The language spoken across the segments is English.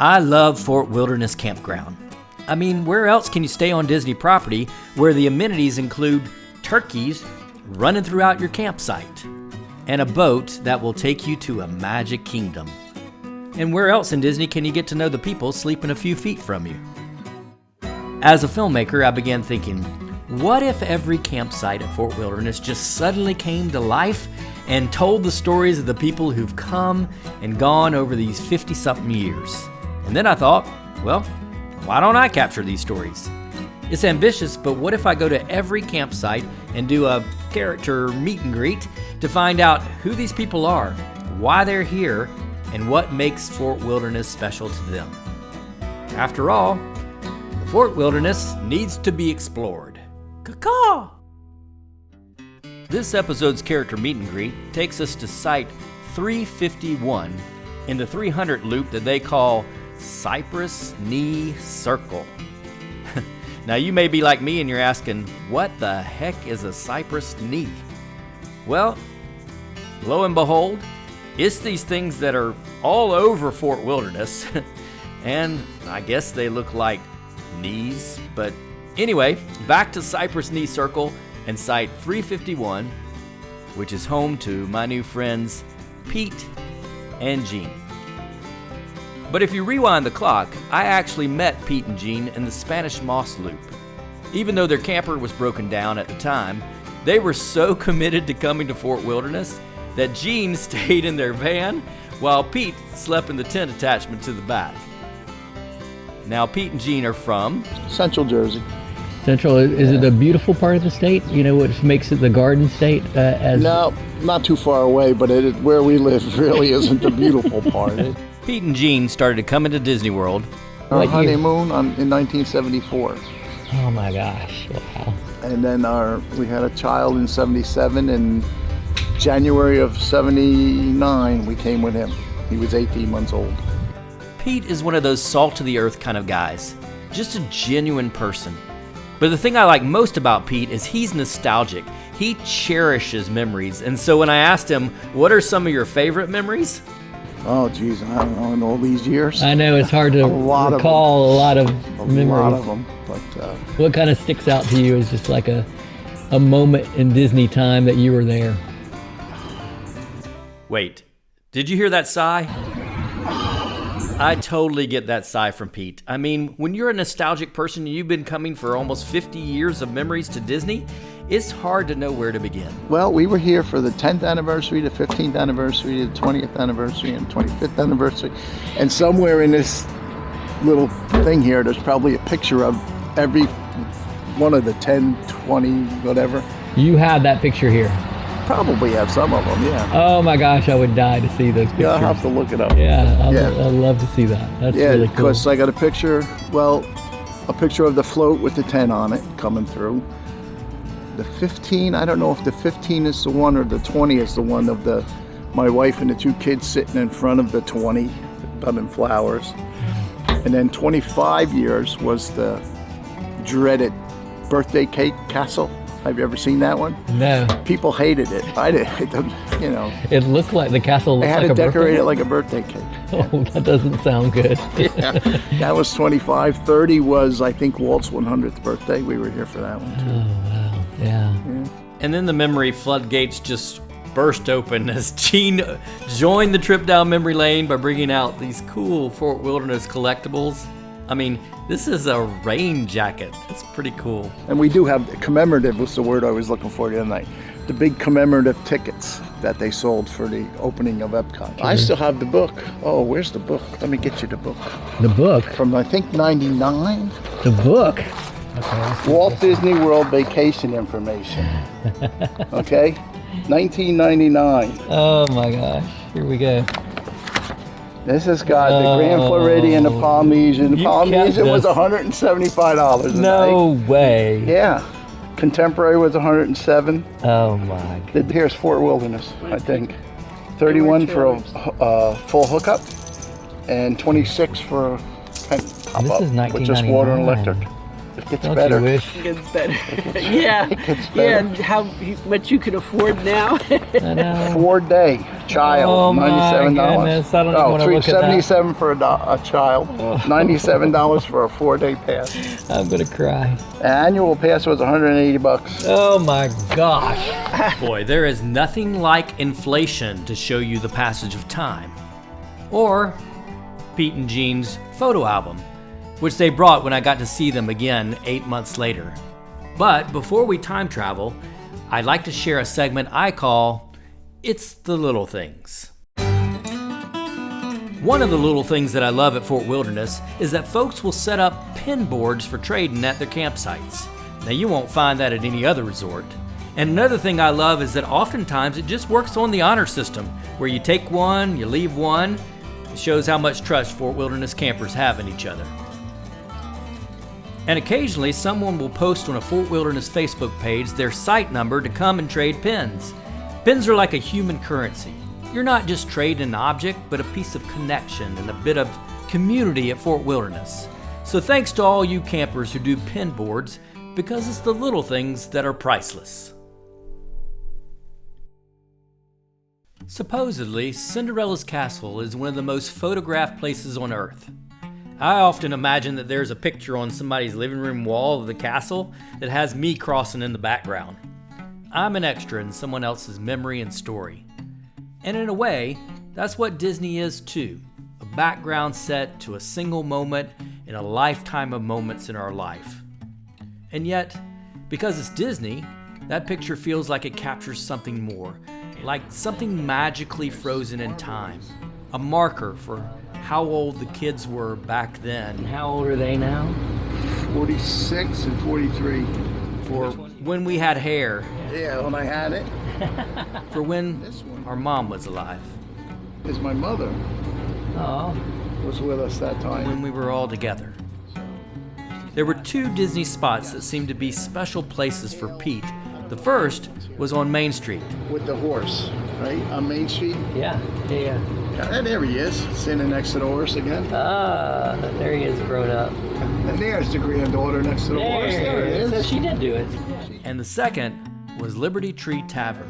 I love Fort Wilderness Campground. I mean, where else can you stay on Disney property where the amenities include turkeys running throughout your campsite and a boat that will take you to a magic kingdom? And where else in Disney can you get to know the people sleeping a few feet from you? As a filmmaker, I began thinking, what if every campsite at Fort Wilderness just suddenly came to life and told the stories of the people who've come and gone over these 50-something years? And then I thought, well, why don't I capture these stories? It's ambitious, but what if I go to every campsite and do a character meet and greet to find out who these people are, why they're here, and what makes Fort Wilderness special to them? After all, the Fort Wilderness needs to be explored. Caw-caw! This episode's character meet and greet takes us to Site 351 in the 300 loop that they call Cypress Knee Circle. Now you may be like me and you're asking, what the heck is a cypress knee? Well, lo and behold, it's these things that are all over Fort Wilderness, and I guess they look like knees, but anyway, back to Cypress Knee Circle and Site 351, which is home to my new friends Pete and Jean. But if you rewind the clock, I actually met Pete and Jean in the Spanish Moss Loop. Even though their camper was broken down at the time, they were so committed to coming to Fort Wilderness that Jean stayed in their van while Pete slept in the tent attachment to the back. Now, Pete and Jean are from Central Jersey. Central, is it a beautiful part of the state? You know, what makes it the Garden State? No, not too far away, but where we live really isn't the beautiful part. Pete and Jean started coming to Disney World. Our honeymoon in 1974. Oh my gosh, wow. And then we had a child in 77, and January of 79 we came with him. He was 18 months old. Pete is one of those salt-to-the-earth kind of guys, just a genuine person. But the thing I like most about Pete is he's nostalgic. He cherishes memories. And so when I asked him, what are some of your favorite memories? Oh, geez, I don't know, in all these years. I know, it's hard to recall a lot of memories. A lot of them, but... What kind of sticks out to you is just like a moment in Disney time that you were there? Wait, did you hear that sigh? I totally get that sigh from Pete. I mean, when you're a nostalgic person and you've been coming for almost 50 years of memories to Disney, it's hard to know where to begin. Well, we were here for the 10th anniversary, the 15th anniversary, the 20th anniversary, and 25th anniversary. And somewhere in this little thing here, there's probably a picture of every one of the 10, 20, whatever. You have that picture here? Probably have some of them, yeah. Oh my gosh, I would die to see those pictures. Yeah, I'll have to look it up. Yeah, I'd love to see that. That's really cool. Yeah, because I got a picture of the float with the 10 on it coming through. The 15, I don't know if the 15 is the one or the 20 is the one of my wife and the two kids sitting in front of the 20, done in flowers. And then 25 years was the dreaded birthday cake castle. Have you ever seen that one? No. People hated it. I did. You know. It looked like the castle looked like a birthday cake. They had to decorate it like a birthday cake. Oh, that doesn't sound good. Yeah. That was 25. 30 was, I think, Walt's 100th birthday. We were here for that one, too. Oh, wow. Yeah. And then the memory floodgates just burst open as Jean joined the trip down memory lane by bringing out these cool Fort Wilderness collectibles. I mean, this is a rain jacket. It's pretty cool. And we do have, commemorative was the word I was looking for the other night. The big commemorative tickets that they sold for the opening of Epcot. Mm-hmm. I still have the book. Oh, where's the book? Let me get you the book. The book? From, I think, 99. The book? Okay. Walt Disney World Vacation Information. Okay? 1999. Oh my gosh. Here we go. This has got the Grand Floridian, the Polynesian. The Polynesian was $175 a night. No way. Yeah. Contemporary was $107. Oh my God. Here's Fort Wilderness, I think. 31 for a full hookup and 26 for a pop-up with just water and electric. It gets better. You wish? It gets better. Yeah. It gets better. Yeah, and how much you can afford now. I know. 4-day. child. Oh my $97. goodness, I don't even wanna look at that. $77 for a child. $97 for a 4-day pass. I'm gonna cry. Annual pass was $180. Oh my gosh. Boy, there is nothing like inflation to show you the passage of time. Or Pete and Jean's photo album, which they brought when I got to see them again 8 months later. But before we time travel, I'd like to share a segment I call It's the Little Things. One of the little things that I love at Fort Wilderness is that folks will set up pin boards for trading at their campsites. Now, you won't find that at any other resort. And another thing I love is that oftentimes it just works on the honor system, where you take one, you leave one. It shows how much trust Fort Wilderness campers have in each other. And occasionally someone will post on a Fort Wilderness Facebook page their site number to come and trade pins. Pins are like a human currency. You're not just trading an object, but a piece of connection and a bit of community at Fort Wilderness. So thanks to all you campers who do pin boards, because it's the little things that are priceless. Supposedly, Cinderella's castle is one of the most photographed places on Earth. I often imagine that there's a picture on somebody's living room wall of the castle that has me crossing in the background. I'm an extra in someone else's memory and story. And in a way, that's what Disney is too, a background set to a single moment in a lifetime of moments in our life. And yet, because it's Disney, that picture feels like it captures something more, like something magically frozen in time, a marker for how old the kids were back then. And how old are they now? 46 and 43. For when we had hair. Yeah, when I had it. For when our mom was alive. Is my mother Oh. was with us that time. When we were all together. There were two Disney spots that seemed to be special places for Pete. The first was on Main Street. With the horse, right? On Main Street. Yeah. Yeah, there he is, sitting next to the horse again. Ah, there he is grown up. And there's the granddaughter next to the horse. There it is. So she did do it. And the second was Liberty Tree Tavern.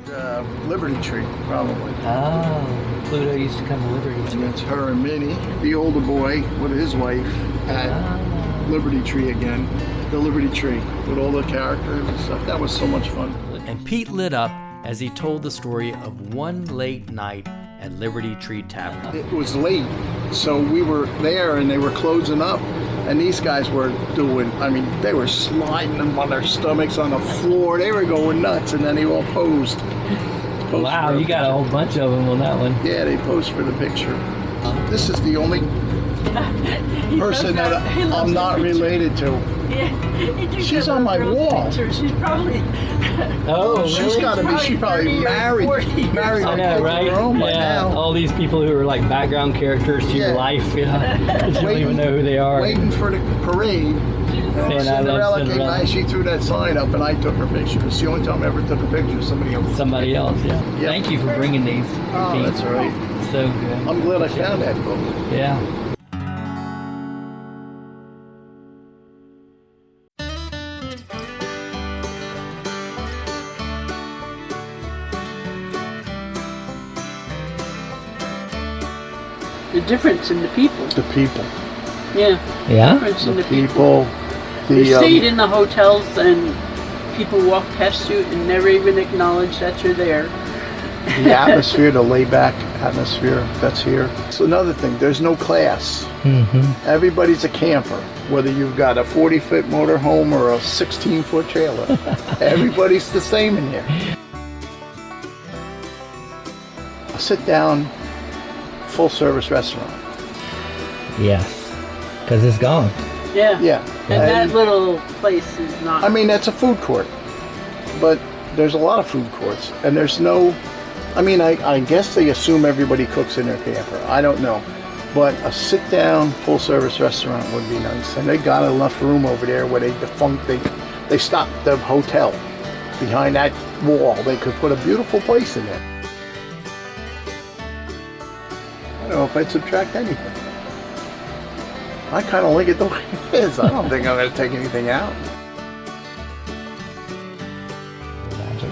Liberty Tree, probably. Oh, Pluto used to come to Liberty And Tree. it's her and Minnie. The older boy with his wife at Liberty Tree again. The Liberty Tree with all the characters and stuff. That was so much fun. And Pete lit up as he told the story of one late night at Liberty Tree Tavern. It was late, so we were there and they were closing up. And these guys were doing, they were sliding them on their stomachs on the floor. They were going nuts, and then they all posed. Wow, you got a whole bunch of them on that one. Yeah, they posed for the picture. This is the only person that I'm not related to. Yeah, She's on my wall. She's probably. Oh, She's really? got to be. She's probably 30 or married. 40 years Married. I like know, right? her own by Yeah, now. all these people who are like background characters to your Yeah. life, you don't even know who they are. Waiting for the parade. Saying, "I love Cinderella came Cinderella." by. She threw that sign up, and I took her picture. It's the only time I ever took a picture of somebody else. Somebody else, yeah. Yeah. Thank you for bringing these. Oh, Pete. that's all right. So good. I'm glad I found that book. Yeah. The difference in the people. The people. Yeah. Yeah? Difference in the people. People. We The stayed in the hotels and people walk past you and never even acknowledge that you're there. the atmosphere, the laid-back atmosphere that's here. It's another thing. There's no class. Mm-hmm. Everybody's a camper, whether you've got a 40-foot motorhome or a 16-foot trailer. Everybody's the same in here. A sit-down, full-service restaurant. Yes. Because it's gone. Yeah. Yeah. And that little place is not. That's a food court, but there's a lot of food courts, and there's no. I guess they assume everybody cooks in their camper. I don't know, but a sit-down, full-service restaurant would be nice, and they got enough room over there where they stopped the hotel behind that wall. They could put a beautiful place in there. I don't know if I'd subtract anything. I kind of like it the way it is. I don't think I'm going to take anything out.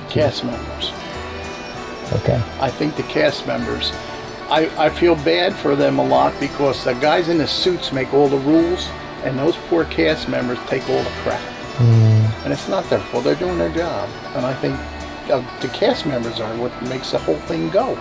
Cast members. Okay. I think the cast members, I feel bad for them a lot because the guys in the suits make all the rules and those poor cast members take all the crap. And it's not their fault, they're doing their job. And I think the cast members are what makes the whole thing go.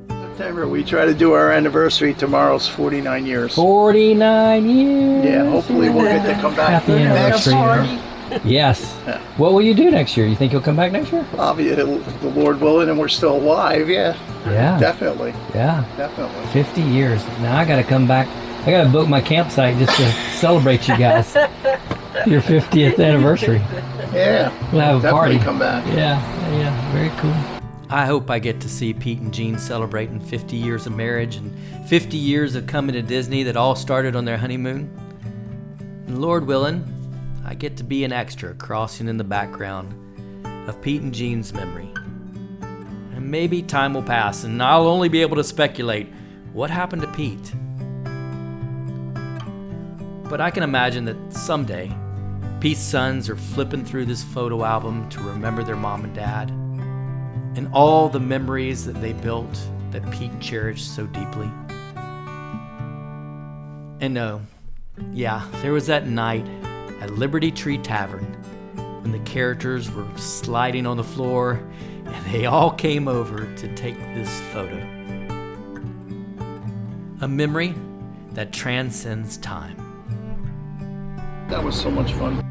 September, we try to do our anniversary. Tomorrow's 49 years. 49 years. Yeah, hopefully we'll get to come back Happy next anniversary. year. Yes. Yeah. What will you do next year? You think you'll come back next year? Obviously, the Lord willing, and we're still alive. Yeah. Yeah. Definitely. Yeah. Definitely. 50 years. Now I got to come back. I got to book my campsite just to celebrate you guys. Your 50th anniversary. Yeah. We'll have a Definitely party. come back. Yeah. Very cool. I hope I get to see Pete and Jean celebrating 50 years of marriage and 50 years of coming to Disney that all started on their honeymoon. And Lord willing, I get to be an extra crossing in the background of Pete and Jean's memory. And maybe time will pass and I'll only be able to speculate what happened to Pete. But I can imagine that someday Pete's sons are flipping through this photo album to remember their mom and dad and all the memories that they built that Pete cherished so deeply. And no, yeah, there was that night at Liberty Tree Tavern when the characters were sliding on the floor and they all came over to take this photo. A memory that transcends time. That was so much fun.